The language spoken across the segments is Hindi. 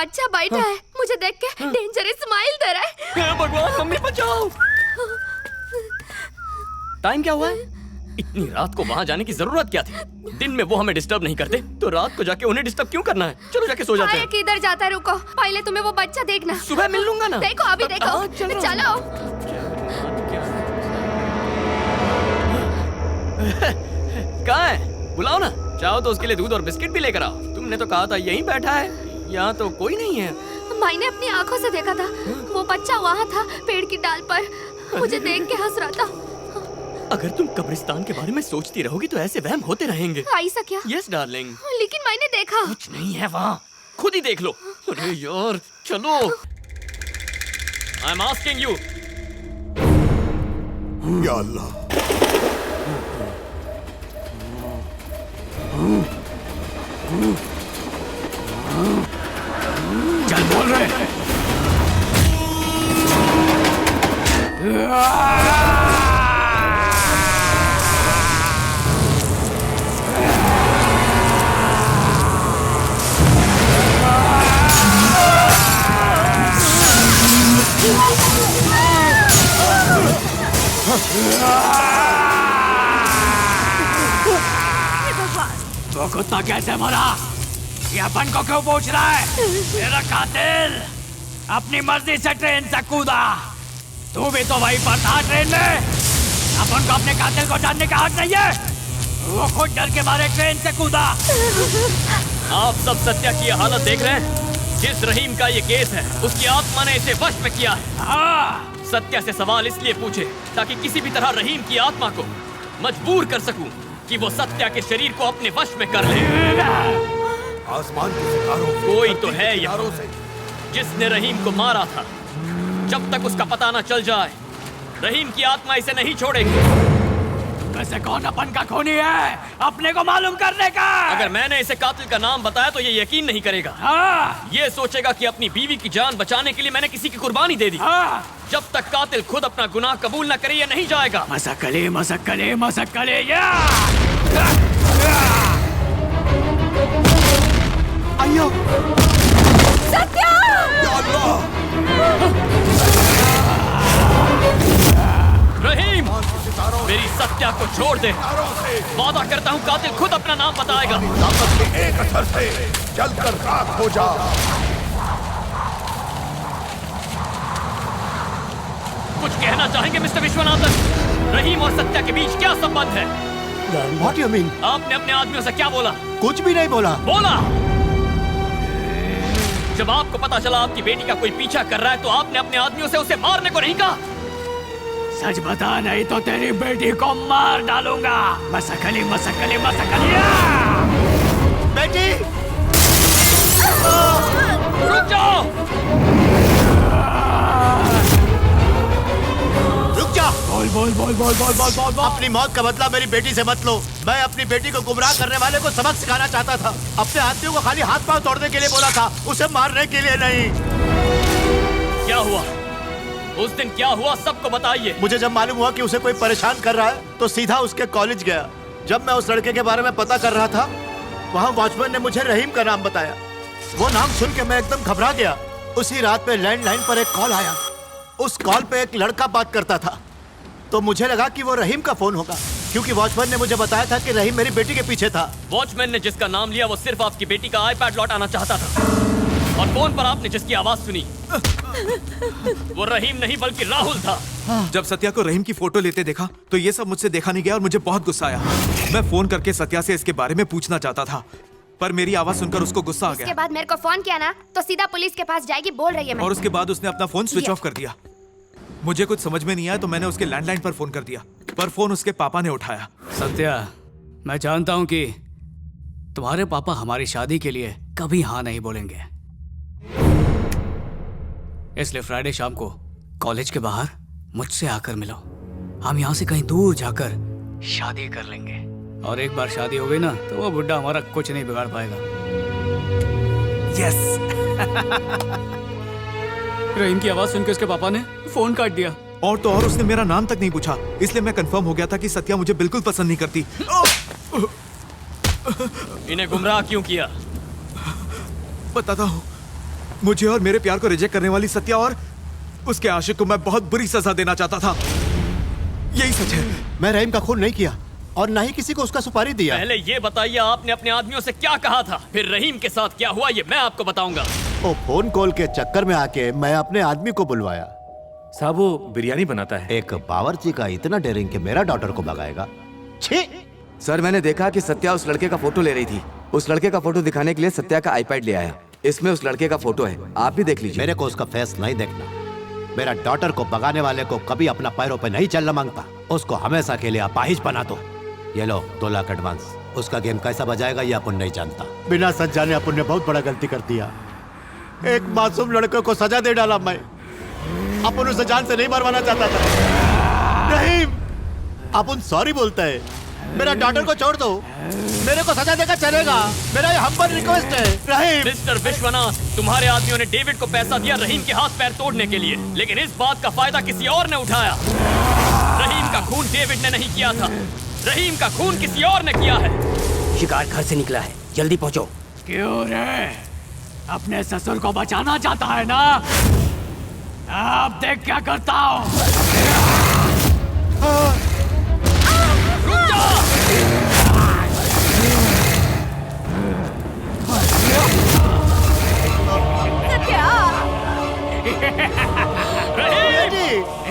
बच्चा बैठा है, मुझे देख के डेंजरस स्माइल दे रहा है। हे भगवान, मम्मी बचाओ। टाइम क्या हुआ है? इतनी रात को वहाँ जाने की जरूरत क्या थी? दिन में वो हमें डिस्टर्ब नहीं करते, तो रात को जाके उन्हें डिस्टर्ब क्यों करना है? चलो जाके सो जाते हैं। किधर जाता है? रुको, पहले तुम्हें वो बच्चा देखना। सुबह मिल लूंगा ना। देखो अभी देखो। चलो। कहाँ है? बुलाओ ना। चाहो तो उसके लिए दूध और बिस्किट भी लेकर आओ। तुमने तो कहा था यहीं बैठा है, यहाँ तो कोई नहीं है। मैंने अपनी आंखों से देखा था, वो बच्चा वहाँ था पेड़ की डाल पर, मुझे देख के हंस रहा था। अगर तुम कब्रिस्तान के बारे में सोचती रहोगी तो ऐसे वहम होते रहेंगे। ऐसा क्या? Yes darling. लेकिन मैंने देखा। कुछ नहीं है वहाँ, खुद ही देख लो। अरे यार चलो। I am asking you. या अल्लाह। चल बोल रहे। वो कुत्ता कैसे मरा? ये अपन को क्यों पूछ रहा है? तेरा कातिल अपनी मर्जी से ट्रेन से कूदा। तू भी तो वहीं पर था ट्रेन में। अपन को अपने कातिल को जानने का हक नहीं है। वो खुद डर के मारे ट्रेन से कूदा। आप सब सत्या की हालत देख रहे हैं। जिस रहीम का ये केस है, उसकी आत्मा ने इसे वश में किया है। हाँ। सत्या से सवाल इसलिए पूछे ताकि किसी भी तरह रहीम की आत्मा को मजबूर कर सकूं कि वो सत्या के शरीर को अपने वश में कर ले। आसमान के सितारों से, कोई तो है यहाँ जिसने रहीम को मारा था। जब तक उसका पता न चल जाए, रहीम की आत्मा इसे नहीं छोड़ेगी। वैसे कौन अपन का खूनी है अपने को मालूम करने का? अगर मैंने इसे कातिल का नाम बताया तो ये यकीन नहीं करेगा। हाँ। ये सोचेगा कि अपनी बीवी की जान बचाने के लिए मैंने किसी की कुर्बानी दे दी। हाँ। जब तक कातिल खुद अपना गुनाह कबूल न करे, ये नहीं जाएगा। मसक्कले मसक्कले मसक्कले या। अयो सत्या! या अल्लाह। रहीम, मेरी सत्या को छोड़ दे। वादा करता हूँ कातिल खुद अपना नाम बताएगा। ताकत के एक असर से जलकर राख हो जा। कुछ कहना चाहेंगे मिस्टर विश्वनाथन? रहीम और सत्या के बीच क्या संबंध है? What do you mean? आपने अपने आदमियों से क्या बोला? कुछ भी नहीं बोला। बोला। जब आपको पता चला आपकी बेटी का कोई पीछा कर रहा है तो आपने अपने आदमियों से उसे मारने को नहीं कहा? सच बता, नहीं तो तेरी बेटी को मार डालूंगा। मसक्कली मसक्कली मसक्कली। बेटी! रुक जाओ! रुक जा! बोल बोल बोल बोल बोल बोल बोल बोल। अपनी मौत का बदला मेरी बेटी से मत लो। मैं अपनी बेटी को गुमराह करने वाले को सबक सिखाना चाहता था। अपने आदमियों को खाली हाथ पांव तोड़ने के लिए बोला था, उसे मारने के लिए नहीं। क्या हुआ? उस दिन क्या हुआ सबको बताइए। मुझे जब मालूम हुआ कि उसे कोई परेशान कर रहा है तो सीधा उसके कॉलेज गया। जब मैं उस लड़के के बारे में पता कर रहा था, वहाँ वॉचमैन ने मुझे रहीम का नाम बताया। वो नाम सुन के मैं एकदम घबरा गया। उसी रात में लैंडलाइन पर एक कॉल आया। उस कॉल पे एक लड़का बात करता था, तो मुझे लगा कि वो रहीम का फोन होगा, क्योंकि वॉचमैन ने मुझे बताया था कि रहीम मेरी बेटी के पीछे था। वॉचमैन ने जिसका नाम लिया वो सिर्फ आपकी बेटी का आईपैड लौटाना चाहता था, और फोन पर आपने जिसकी आवाज सुनी वो रहीम नहीं बल्कि राहुल था। जब सत्या को रहीम की फोटो लेते देखा तो ये सब मुझसे देखा नहीं गया और मुझे बहुत गुस्सा आया। मैं फोन करके सत्या से इसके बारे में पूछना चाहता था, पर मेरी आवाज सुनकर उसको गुस्सा आ उसके गया। बाद मेरे को फोन किया ना तो सीधा पुलिस के पास जाएगी बोल रही है मैं। और उसके बाद उसने अपना फोन स्विच ऑफ कर दिया। मुझे कुछ समझ में नहीं आया तो मैंने उसके लैंडलाइन पर फोन कर दिया, पर फोन उसके पापा ने उठाया। सत्या, मैं जानता हूँ कि तुम्हारे पापा हमारी शादी के लिए कभी हाँ नहीं बोलेंगे, इसलिए फ्राइडे शाम को कॉलेज के बाहर मुझसे आकर मिलो। हम यहाँ से कहीं दूर जाकर शादी कर लेंगे, और एक बार शादी हो गई ना तो वो बुड्ढा हमारा कुछ नहीं बिगाड़ पाएगा। यस। रहीम की आवाज सुनकर उसके पापा ने फोन काट दिया। और तो और उसने मेरा नाम तक नहीं पूछा, इसलिए मैं कंफर्म हो गया था कि सत्या मुझे बिल्कुल पसंद नहीं करती। इन्हें गुमराह क्यों किया? बताता हूँ। मुझे और मेरे प्यार को रिजेक्ट करने वाली सत्या और उसके आशिक को मैं बहुत बुरी सजा देना चाहता था। यही सच है। मैं रहीम का खून नहीं किया और ना ही किसी को उसका सुपारी दिया। पहले ये बताइए आपने अपने आदमियों से क्या कहा था, फिर रहीम के साथ क्या हुआ ये मैं आपको बताऊंगा। वो फोन कॉल के चक्कर में आके मैं अपने आदमी को बुलवाया। साहब वो बिरयानी बनाता है। एक बावर्ची का इतना डेयरिंग कि मेरा डॉटर को भगाएगा। छी! सर मैंने देखा कि सत्या उस लड़के का फोटो ले रही थी। उस लड़के का फोटो दिखाने के लिए सत्या का आईपैड ले आया। इसमें उस लड़के का फोटो है, आप भी देख लीजिए। मेरे को उसका फेस नहीं देखना। मेरा डॉटर को भगाने वाले को कभी अपना पैरों पे नहीं चलना मांगता, उसको हमेशा के लिए अपाहिज बना दो। ये लो 2 लाख एडवांस। उसका गेम कैसा बजाएगा ये अपन नहीं जानता। बिना सच जाने अपन ने बहुत बड़ा गलती कर दिया। एक मासूम लड़के को सजा दे डाला मैं। अपन उसे जान से नहीं मरवाना चाहता था। रहीम, अपन सॉरी बोलता है। मेरा डॉटर को छोड़ दो, मेरे को सजा देकर चलेगा। मेरा ये हम्बल रिक्वेस्ट है। रहीम। मिस्टर विश्वनाथ, तुम्हारे आदमियों ने डेविड को पैसा दिया रहीम के हाथ पैर तोड़ने के लिए, लेकिन इस बात का फायदा किसी और ने उठाया। रहीम का खून डेविड ने नहीं किया था, रहीम का खून किसी और ने किया है। शिकार घर से निकला है, जल्दी पहुंचो। क्यों रे? अपने ससुर को बचाना चाहता है ना? अब देख क्या करता हूँ।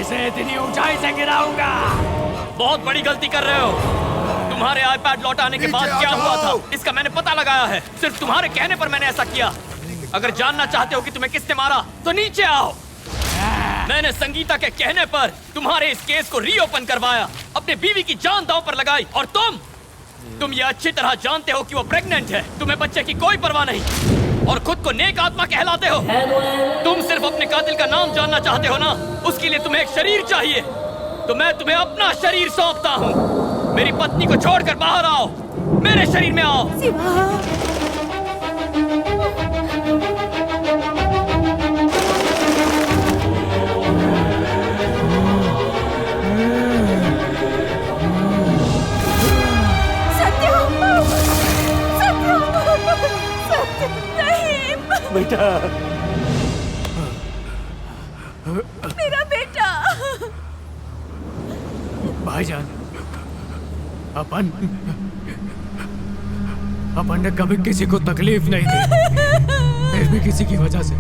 इसे इतनी ऊंचाई से गिराऊंगा। बहुत बड़ी गलती कर रहे हो। तुम्हारे आईपैड लौटाने के बाद क्या हुआ था इसका मैंने पता लगाया है। सिर्फ तुम्हारे कहने पर मैंने ऐसा किया। अगर जानना चाहते हो कि तुम्हें किसने मारा तो नीचे आओ। मैंने संगीता के कहने पर तुम्हारे इस केस को रीओपन करवाया, अपने बीवी की जान दांव पर लगाई। और तुम ये अच्छी तरह जानते हो कि वो प्रेग्नेंट है। तुम्हें बच्चे की कोई परवाह नहीं और खुद को नेक आत्मा कहलाते हो। तुम सिर्फ अपने कातिल का नाम जानना चाहते हो ना, उसके लिए तुम्हें एक शरीर चाहिए। तो मैं तुम्हें अपना शरीर सौंपता हूँ। मेरी पत्नी को छोड़कर बाहर आओ, मेरे शरीर में आओ। बेटा, मेरा बेटा। भाईजान, अपन ने कभी किसी को तकलीफ नहीं दी, फिर भी किसी की वजह से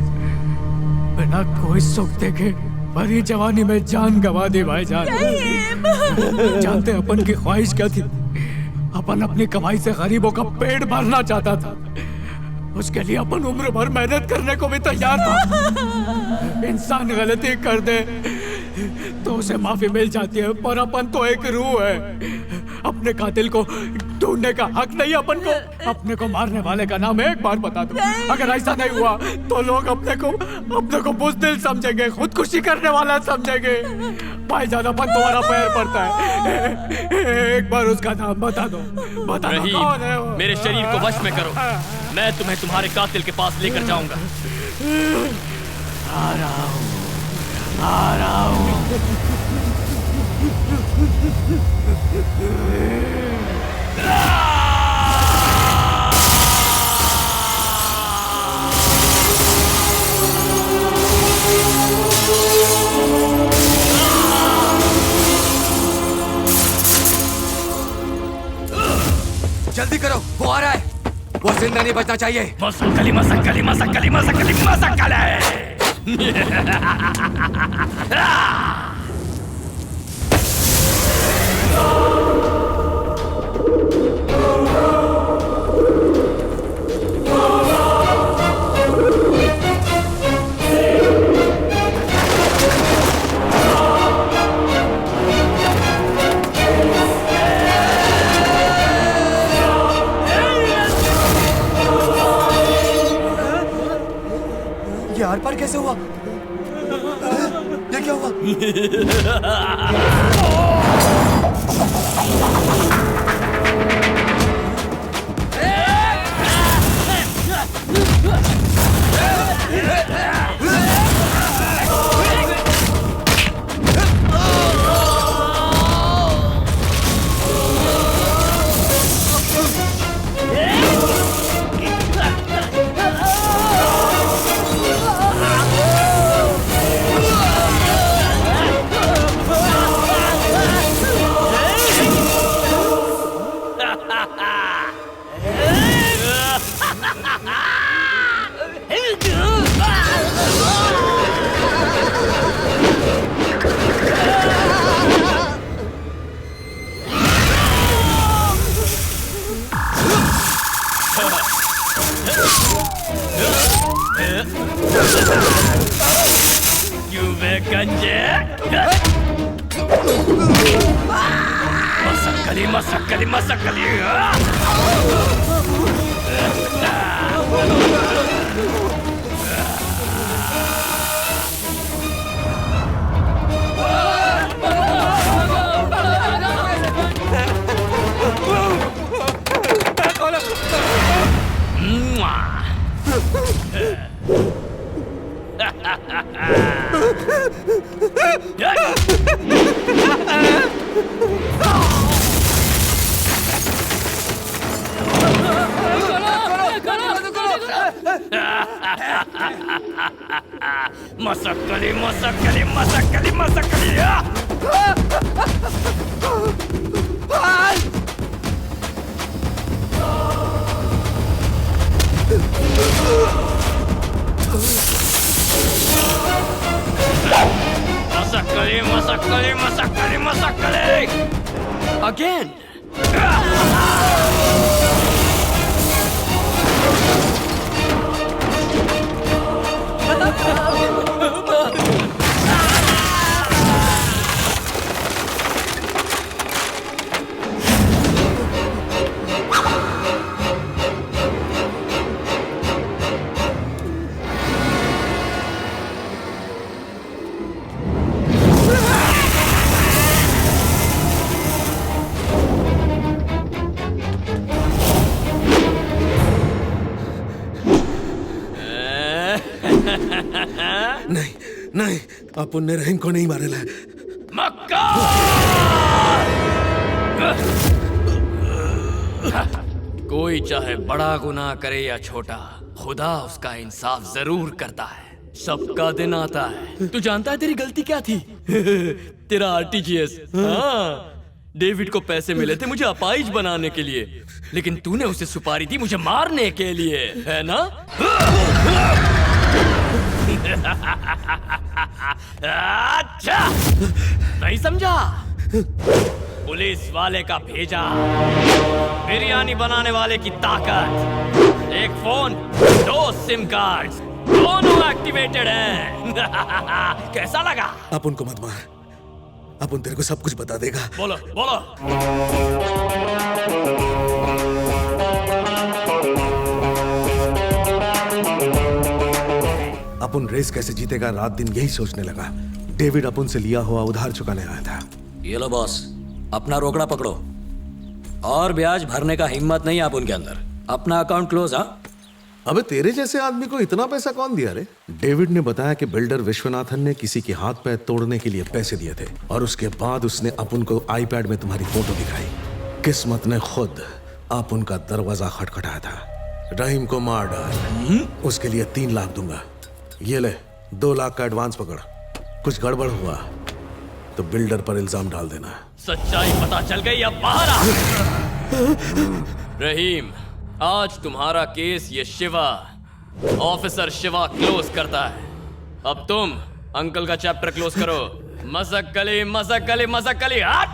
बिना कोई सुख देखे भरी जवानी में जान गंवा दी। भाईजान, जानते अपन की ख्वाहिश क्या थी? अपन अपनी कमाई से गरीबों का पेट भरना चाहता था। उसके लिए अपन उम्र भर मेहनत करने को भी तैयार था। इंसान गलती कर दे तो उसे माफी मिल जाती है, पर अपन तो एक रूह है। अपने कातिल को ढूंढने का हक नहीं अपन को। अपने को मारने वाले का नाम एक बार बता दो। अगर ऐसा नहीं हुआ तो लोग अपने को बुज़दिल समझेंगे, खुदकुशी करने वाला समझेंगे। भाईजान, अपन तुम्हारा पैर पड़ता है, एक बार उसका नाम बता दो। बता दो कौन है वो। मेरे शरीर को वश में करो, मैं तुम्हें तुम्हारे कातिल के पास लेकर जाऊंगा। आ रहा हूँ। जल्दी करो, वो आ रहा है। वो जिंदा नहीं बचना चाहिए। मसक्कली मसक्कली मसक्कली मसक्कली मसक्कली। आर पार कैसे हुआ? ये क्या हुआ? मसक्कली मसक्कली मसक्कली मसक्कली मसक्कली मसक्कली मसक्कली मसक्कली मसक्कली मसक्कली अगेन। नहीं नहीं, अपन ने रहीम को नहीं मारेला। मक्का कोई चाहे बड़ा गुनाह करे या छोटा, खुदा उसका इंसाफ जरूर करता है। सबका दिन आता है। तू जानता है तेरी गलती क्या थी? तेरा आरटीजीएस। हाँ, डेविड को पैसे मिले थे मुझे अपाइज बनाने के लिए, लेकिन तूने उसे सुपारी दी मुझे मारने के लिए, है ना? अच्छा, नहीं समझा? पुलिस वाले का भेजा, बिरयानी बनाने वाले की ताकत, एक फोन, 2 सिम कार्ड्स, दोनों एक्टिवेटेड हैं। कैसा लगा? अपन को मत मार, अपन तेरे को सब कुछ बता देगा। बोलो बोलो। अपन रेस कैसे जीतेगा रात दिन यही सोचने लगा। डेविड अपन से लिया हुआ उधार चुकाने आया था। ये लो बॉस, अपना रोकड़ा पकड़ो और ब्याज भरने का हिम्मत नहीं आप उनके अंदर। अपना अकाउंट क्लोज। हाँ, अबे तेरे जैसे आदमी को इतना पैसा कौन दिया रे? डेविड ने बताया कि बिल्डर विश्वनाथन ने किसी के हाथ पैर तोड़ने के लिए पैसे दिए थे और उसके बाद उसने अपन को आईपैड में तुम्हारी फोटो दिखाई। किस्मत ने खुद अपन का दरवाजा खटखटाया था। रहीम को मार डाल, उसके लिए 3 लाख दूंगा। ये ले 2 लाख का एडवांस पकड़। कुछ गड़बड़ हुआ तो बिल्डर पर इल्जाम डाल देना। सच्चाई पता चल गई, अब बाहर आ। रहीम, आज तुम्हारा केस ये शिवा, ऑफिसर शिवा क्लोज करता है। अब तुम अंकल का चैप्टर क्लोज करो। मसक्कली मसक्कली मसक्कली हट।